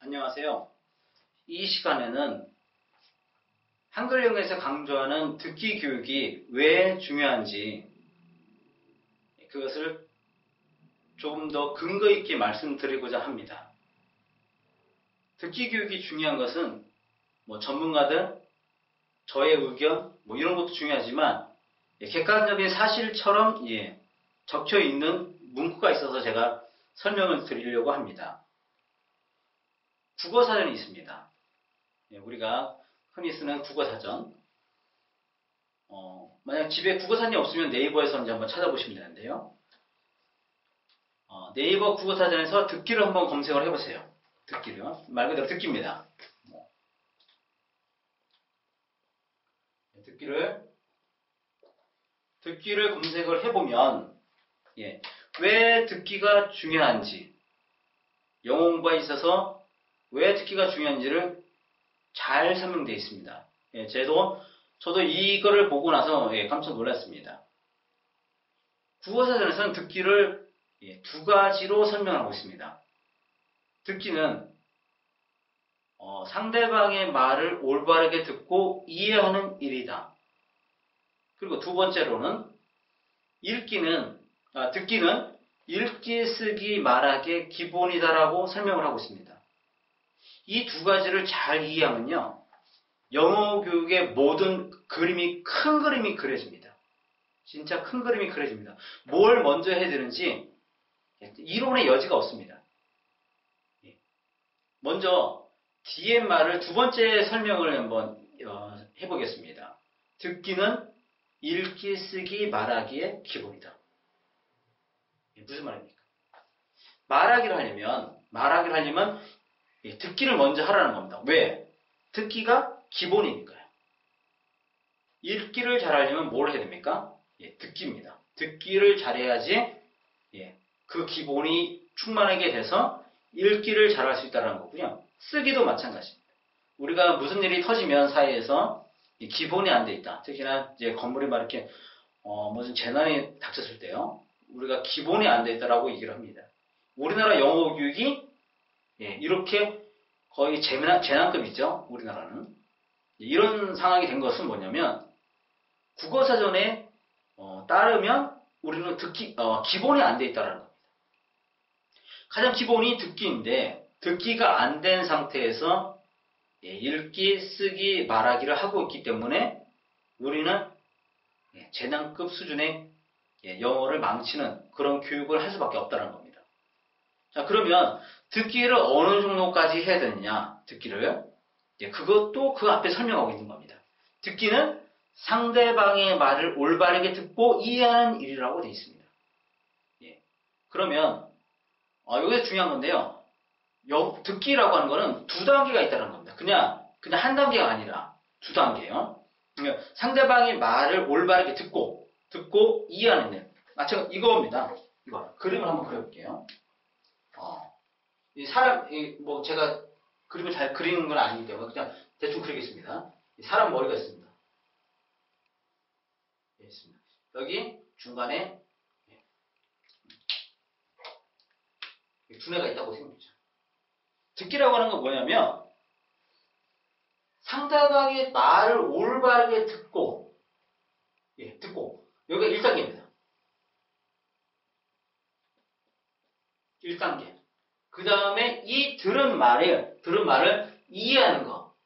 안녕하세요. 이 시간에는 한글 영어에서 강조하는 듣기 교육이 왜 중요한지 그것을 조금 더 근거 있게 말씀드리고자 합니다. 듣기 교육이 중요한 것은 전문가들, 저의 의견 이런 것도 중요하지만 객관적인 사실처럼 적혀 있는 문구가 있어서 제가 설명을 드리려고 합니다. 국어사전이 있습니다. 우리가 흔히 쓰는 국어사전. 만약 집에 국어사전이 없으면 네이버에서 한번 찾아보시면 되는데요. 네이버 국어사전에서 듣기를 한번 검색을 해보세요. 듣기요. 말 그대로 듣기입니다. 듣기를 검색을 해보면 왜 듣기가 중요한지, 영어 공부에 있어서 왜 듣기가 중요한지를 잘 설명되어 있습니다. 저도 이거를 보고 나서 깜짝 놀랐습니다. 국어사전에서는 듣기를 두 가지로 설명하고 있습니다. 듣기는 상대방의 말을 올바르게 듣고 이해하는 일이다. 그리고 두 번째로는 듣기는 읽기, 쓰기, 말하기의 기본이다라고 설명을 하고 있습니다. 이 두 가지를 잘 이해하면요, 영어 교육의 모든 큰 그림이 그려집니다. 진짜 큰 그림이 그려집니다. 뭘 먼저 해야 되는지 이론의 여지가 없습니다. 먼저 뒤에 말을 두 번째 설명을 한번 해보겠습니다. 듣기는 읽기, 쓰기, 말하기의 기본이다. 무슨 말입니까? 말하기를 하려면 듣기를 먼저 하라는 겁니다. 왜? 듣기가 기본이니까요. 읽기를 잘하려면 뭘 해야 됩니까? 듣기입니다. 듣기를 잘해야지 그 기본이 충만하게 돼서 읽기를 잘할 수 있다는 거고요. 쓰기도 마찬가지입니다. 우리가 무슨 일이 터지면 사회에서 기본이 안 돼 있다. 특히나 이제 건물이 막 이렇게 무슨 재난이 닥쳤을 때요. 우리가 기본이 안 돼 있다라고 얘기를 합니다. 우리나라 영어 교육이 이렇게 거의 재난급이죠. 우리나라는. 이런 상황이 된 것은 뭐냐면 국어사전에 따르면 우리는 기본이 안 돼 있다는 겁니다. 가장 기본이 듣기인데 듣기가 안 된 상태에서 읽기, 쓰기, 말하기를 하고 있기 때문에 우리는 재난급 수준의 영어를 망치는 그런 교육을 할 수밖에 없다는 겁니다. 자, 그러면 듣기를 어느 정도까지 해야 되느냐? 듣기를 그것도 그 앞에 설명하고 있는 겁니다. 듣기는 상대방의 말을 올바르게 듣고 이해하는 일이라고 되어 있습니다. 그러면 여기서 중요한 건데요. 듣기라고 하는 거는 두 단계가 있다는 겁니다. 그냥 한 단계가 아니라 두 단계예요. 그러니까 상대방의 말을 올바르게 듣고 이해하는 일. 마찬가지 이거입니다. 이거 그림을 한번 그려볼게요. 제가 그림을 잘 그리는 건 아니기 때문에 그냥 대충 그리겠습니다. 사람 머리가 있습니다. 있습니다. 여기 중간에 두뇌가 있다고 생각하죠. 듣기라고 하는 건 뭐냐면 상대방의 말을 올바르게 듣고 여기가 1단계입니다. 1단계. 그 다음에 이 들은 말을 이해하는 거.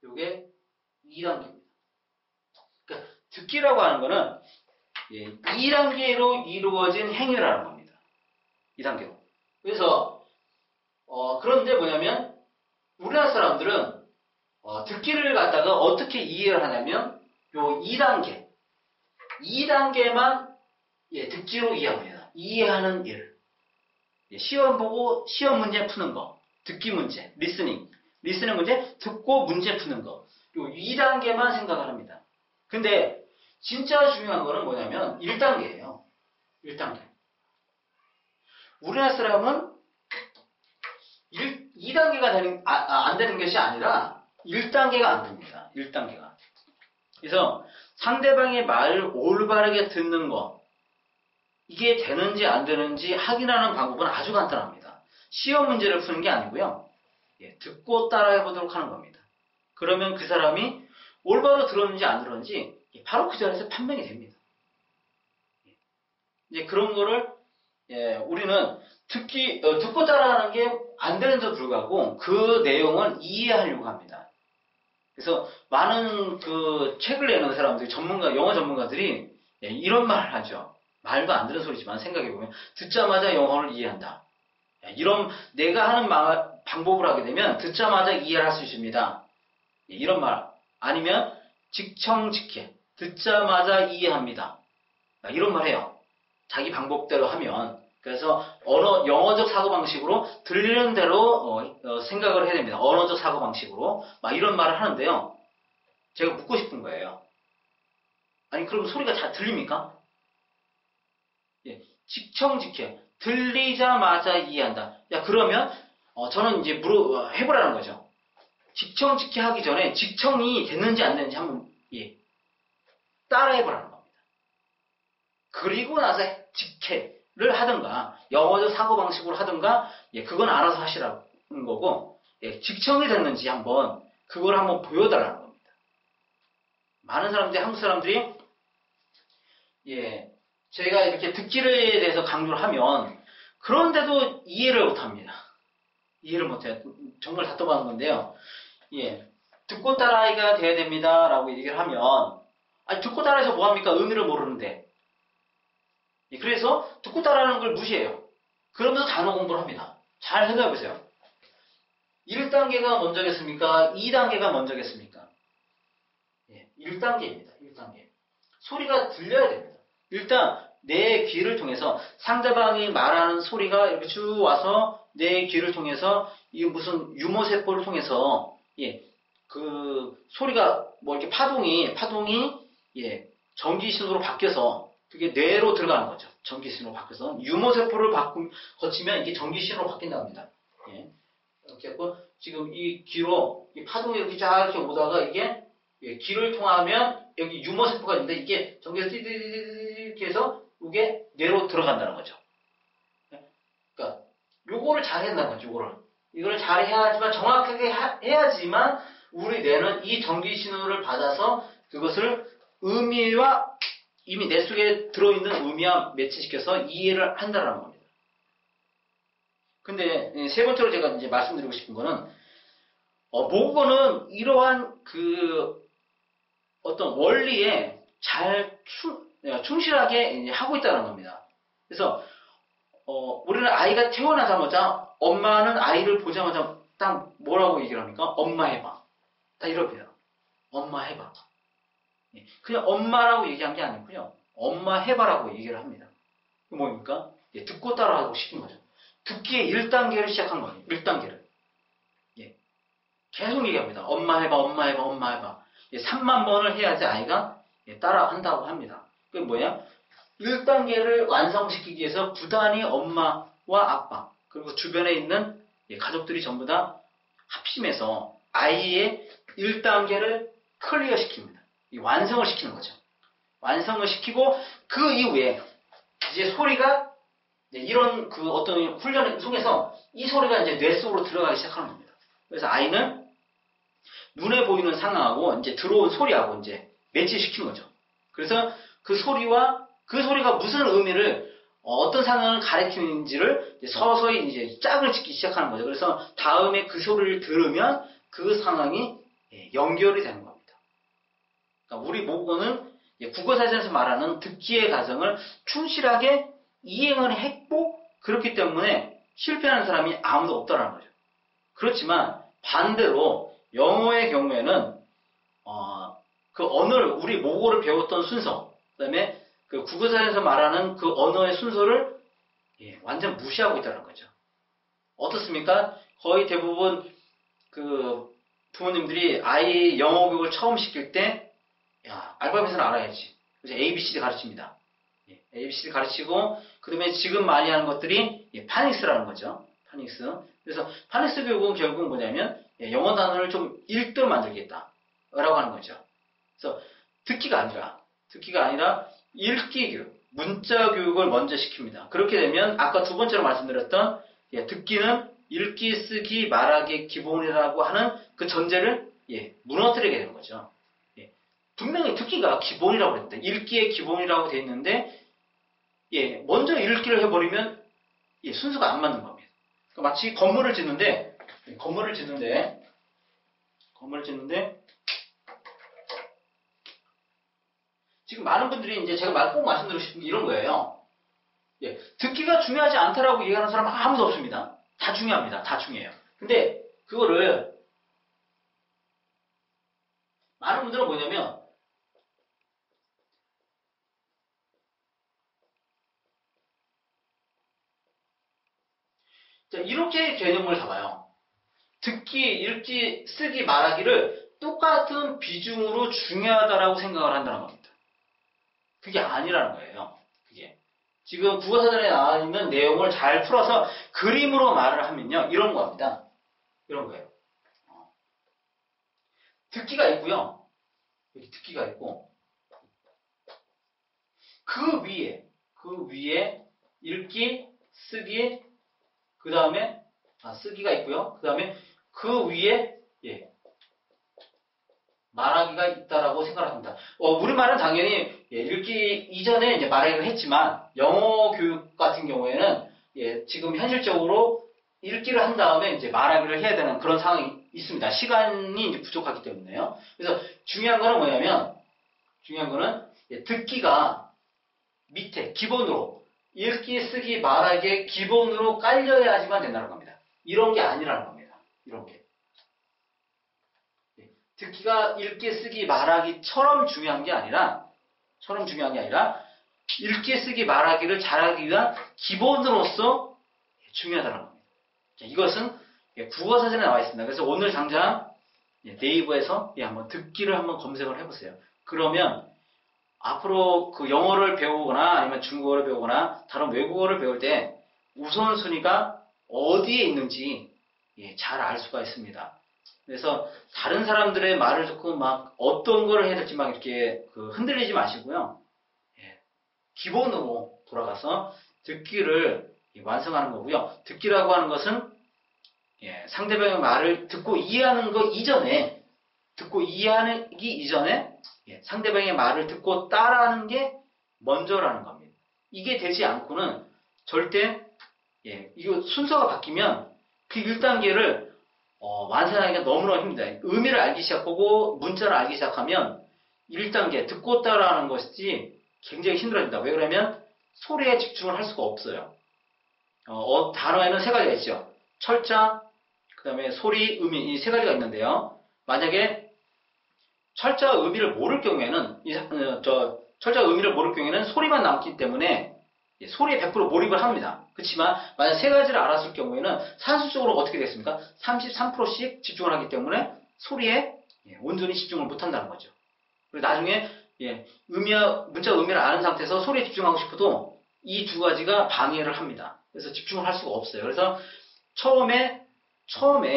요게 2단계입니다. 그러니까 듣기라고 하는 거는 2단계로 이루어진 행위라는 겁니다. 2단계로. 그래서 그런데 뭐냐면 우리나라 사람들은 듣기를 갖다가 어떻게 이해를 하냐면 요 2단계만 듣기로 이해합니다. 이해하는 일. 시험 보고 시험 문제 푸는 거. 듣기 문제. 리스닝 문제 듣고 문제 푸는 거. 요 2단계만 생각을 합니다. 근데 진짜 중요한 거는 뭐냐면 1단계예요. 1단계. 우리나라 사람은 2단계가 안 되는 것이 아니라 1단계가 안 됩니다. 1단계가. 그래서 상대방의 말을 올바르게 듣는 거, 이게 되는지 안 되는지 확인하는 방법은 아주 간단합니다. 시험 문제를 푸는 게 아니고요. 듣고 따라해 보도록 하는 겁니다. 그러면 그 사람이 올바로 들었는지 안 들었는지 바로 그 자리에서 판명이 됩니다. 이제 그런 거를 우리는 듣고 따라하는 게 안 되는데도 불구하고 그 내용을 이해하려고 합니다. 그래서 많은 그 책을 내는 사람들이 영어 전문가들이 이런 말을 하죠. 말도 안 되는 소리지만 생각해보면 듣자마자 영어를 이해한다. 이런 내가 하는 방법을 하게 되면 듣자마자 이해를 할 수 있습니다. 이런 말. 아니면 직청직해. 듣자마자 이해합니다. 이런 말 해요. 자기 방법대로 하면. 그래서 영어적 사고방식으로 들리는 대로 생각을 해야 됩니다. 언어적 사고방식으로. 막 이런 말을 하는데요. 제가 묻고 싶은 거예요. 아니 그럼 소리가 잘 들립니까? 직청직해. 들리자마자 이해한다. 그러면 저는 이제 해보라는 거죠. 직청직해 하기 전에 직청이 됐는지 안 됐는지 한번 따라해보라는 겁니다. 그리고 나서 직해를 하든가 영어적 사고방식으로 하든가 그건 알아서 하시라는 거고 직청이 됐는지 그걸 한번 보여달라는 겁니다. 많은 사람들이 한국 사람들이 제가 이렇게 듣기에 대해서 강조를 하면 그런데도 이해를 못합니다. 이해를 못해요. 정말 답답한 건데요. 듣고 따라하기가 돼야 됩니다. 라고 얘기를 하면 아니 듣고 따라해서 뭐합니까? 의미를 모르는데. 그래서 듣고 따라하는 걸 무시해요. 그러면서 단어 공부를 합니다. 잘 생각해보세요. 1단계가 먼저겠습니까? 2단계가 먼저겠습니까? 1단계입니다. 1단계. 소리가 들려야 됩니다. 일단 내 귀를 통해서 상대방이 말하는 소리가 이렇게 쭉 와서 내 귀를 통해서 이 무슨 유모세포를 통해서 그 소리가 뭐 이렇게 파동이 전기신호로 바뀌어서 그게 뇌로 들어가는 거죠. 전기신호로 바뀌어서 유모세포를 거치면 이게 전기신호로 바뀐다고 합니다. 이렇게 하고 지금 이 귀로 이 파동이 이렇게 쫙 이렇게 오다가 이게 귀를 통하면 여기 유모세포가 있는데 이게 전기에서 띠띠띠띠 이렇게 해서 이게 뇌로 들어간다는 거죠. 그러니까 요거를 잘 해야 한다는 거죠. 이걸 잘 해야지만 정확하게 해야지만 우리 뇌는 이 전기 신호를 받아서 그것을 의미와 이미 뇌 속에 들어있는 의미와 매치시켜서 이해를 한다는 겁니다. 근데 세 번째로 제가 이제 말씀드리고 싶은 거는 모국어는 이러한 그 어떤 원리에 잘 충실하게 하고 있다는 겁니다. 그래서 우리는 아이가 태어나자마자 엄마는 아이를 보자마자 딱 뭐라고 얘기를 합니까? 엄마 해봐. 다 이럽니다. 엄마 해봐. 그냥 엄마라고 얘기한 게 아니고요. 엄마 해봐라고 얘기를 합니다. 뭡니까? 듣고 따라하고 싶은 거죠. 듣기의 1단계를 시작한 거예요. 1단계를. 계속 얘기합니다. 엄마 해봐, 엄마 해봐, 엄마 해봐. 3만 번을 해야지 아이가 따라한다고 합니다. 그게 뭐야? 1단계를 완성시키기 위해서 부단히 엄마와 아빠 그리고 주변에 있는 가족들이 전부 다 합심해서 아이의 1단계를 클리어시킵니다. 완성을 시키는 거죠. 완성을 시키고 그 이후에 이제 소리가 이런 그 어떤 훈련을 통해서 이 소리가 이제 뇌 속으로 들어가기 시작하는 겁니다. 그래서 아이는 눈에 보이는 상황하고 이제 들어온 소리하고 이제 매치시키는 거죠. 그래서 그 소리가 무슨 의미를 어떤 상황을 가리키는지를 서서히 이제 짝을 짓기 시작하는 거죠. 그래서 다음에 그 소리를 들으면 그 상황이 연결이 되는 겁니다. 그러니까 우리 모국어는 국어사전에서 말하는 듣기의 과정을 충실하게 이행을 했고 그렇기 때문에 실패하는 사람이 아무도 없다는 거죠. 그렇지만 반대로 영어의 경우에는 그 언어를 우리 모국어를 배웠던 순서 그다음에 그 국어사전에서 말하는 그 언어의 순서를 완전 무시하고 있다는 거죠. 어떻습니까? 거의 대부분 그 부모님들이 아이 영어 교육을 처음 시킬 때 알파벳은 알아야지. 그래서 ABCD 가르칩니다. ABCD 가르치고 그다음에 지금 많이 하는 것들이 파닉스라는 거죠. 파닉스. 그래서 파닉스 교육은 결국 뭐냐면 영어 단어를 좀 읽도록 만들겠다라고 하는 거죠. 그래서 듣기가 아니라 읽기 교육, 문자 교육을 먼저 시킵니다. 그렇게 되면 아까 두 번째로 말씀드렸던 듣기는 읽기, 쓰기, 말하기 기본이라고 하는 그 전제를 무너뜨리게 되는 거죠. 분명히 듣기가 기본이라고 그랬다. 읽기의 기본이라고 되어 있는데 먼저 읽기를 해버리면 순서가 안 맞는 겁니다. 그러니까 마치 건물을 짓는데 지금 많은 분들이 이제 제가 꼭 말씀드리고 싶은 게 이런 거예요. 듣기가 중요하지 않다라고 얘기하는 사람은 아무도 없습니다. 다 중요합니다. 다 중요해요. 근데 그거를 많은 분들은 뭐냐면 이렇게 개념을 잡아요. 듣기, 읽기, 쓰기, 말하기를 똑같은 비중으로 중요하다라고 생각을 한다는 겁니다. 그게 아니라는 거예요. 그게. 지금 국어사전에 나와 있는 내용을 잘 풀어서 그림으로 말을 하면요. 이런 겁니다. 이런 거예요. 듣기가 있고요. 여기 듣기가 있고 그 위에 읽기, 쓰기, 그 다음에 쓰기가 있고요. 그 다음에 그 위에 말하기가 있다라고 생각합니다. 우리말은 당연히 읽기 이전에 이제 말하기를 했지만 영어 교육 같은 경우에는 지금 현실적으로 읽기를 한 다음에 이제 말하기를 해야 되는 그런 상황이 있습니다. 시간이 이제 부족하기 때문에요. 그래서 중요한 거는 뭐냐면 듣기가 밑에 기본으로 읽기, 쓰기, 말하기의 기본으로 깔려야지만 된다는 겁니다. 이런 게 아니라는 겁니다. 이런 게. 듣기가 읽기, 쓰기, 말하기처럼 중요한 게 아니라 읽기, 쓰기, 말하기를 잘하기 위한 기본으로서 중요하다는 겁니다. 이것은 국어사전에 나와 있습니다. 그래서 오늘 당장 네이버에서 한번 듣기를 한번 검색을 해보세요. 그러면 앞으로 그 영어를 배우거나 아니면 중국어를 배우거나 다른 외국어를 배울 때 우선순위가 어디에 있는지 잘 알 수가 있습니다. 그래서 다른 사람들의 말을 듣고 막 어떤 걸 해야 될지 막 이렇게 흔들리지 마시고요. 기본으로 돌아가서 듣기를 완성하는 거고요. 듣기라고 하는 것은 상대방의 말을 듣고 이해하는 거 이전에 상대방의 말을 듣고 따라하는 게 먼저라는 겁니다. 이게 되지 않고는 절대 이거 순서가 바뀌면 그 1단계를 완성하기가 너무나 힘들다. 의미를 알기 시작하고 문자를 알기 시작하면 1단계 듣고 따라하는 것이 굉장히 힘들어진다. 왜 그러면 소리에 집중을 할 수가 없어요. 단어에는 세 가지가 있죠. 철자, 그 다음에 소리, 의미 이 세 가지가 있는데요. 만약에 철자와 의미를 모를 경우에는 소리만 남기 때문에 소리에 100% 몰입을 합니다. 그렇지만 만약 세 가지를 알았을 경우에는 산술적으로 어떻게 됐습니까? 33%씩 집중을 하기 때문에 소리에 온전히 집중을 못한다는 거죠. 그리고 나중에 문자 의미를 아는 상태에서 소리에 집중하고 싶어도 이 두 가지가 방해를 합니다. 그래서 집중을 할 수가 없어요. 그래서 처음에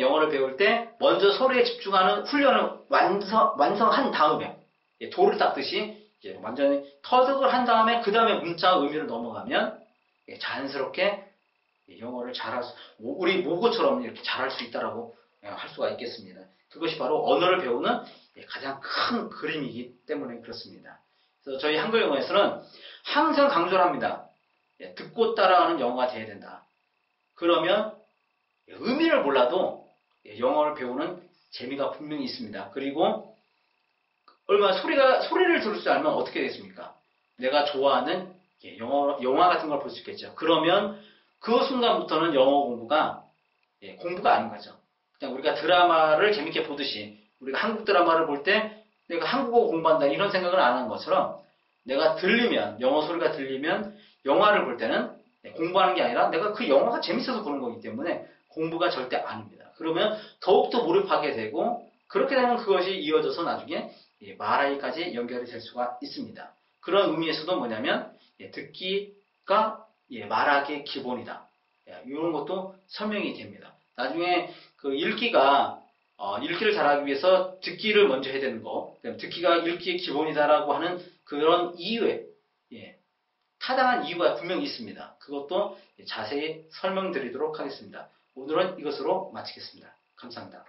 영어를 배울 때 먼저 소리에 집중하는 훈련을 완성한 다음에 돌을 닦듯이 완전히 터득을 한 다음에 그 다음에 문자 의미를 넘어가면 자연스럽게 영어를 우리 모국어처럼 이렇게 잘할 수 있다라고 할 수가 있겠습니다. 그것이 바로 언어를 배우는 가장 큰 그림이기 때문에 그렇습니다. 그래서 저희 한글 영어에서는 항상 강조를 합니다. 듣고 따라하는 영어가 돼야 된다. 그러면 의미를 몰라도 영어를 배우는 재미가 분명히 있습니다. 그리고 소리를 들을 줄 알면 어떻게 되겠습니까? 내가 좋아하는 영화 같은 걸 볼 수 있겠죠. 그러면 그 순간부터는 영어 공부가 아닌 거죠. 그냥 우리가 드라마를 재밌게 보듯이 우리가 한국 드라마를 볼 때 내가 한국어 공부한다 이런 생각을 안 하는 것처럼 내가 영어 소리가 들리면 영화를 볼 때는 공부하는 게 아니라 내가 그 영화가 재밌어서 보는 거기 때문에 공부가 절대 아닙니다. 그러면 더욱더 몰입하게 되고 그렇게 되면 그것이 이어져서 나중에 말하기까지 연결이 될 수가 있습니다. 그런 의미에서도 뭐냐면 듣기가 말하기의 기본이다. 이런 것도 설명이 됩니다. 나중에 그 읽기가 읽기를 잘하기 위해서 듣기를 먼저 해야 되는 거, 듣기가 읽기의 기본이다라고 하는 그런 이유에, 예, 타당한 이유가 분명히 있습니다. 그것도 자세히 설명드리도록 하겠습니다. 오늘은 이것으로 마치겠습니다. 감사합니다.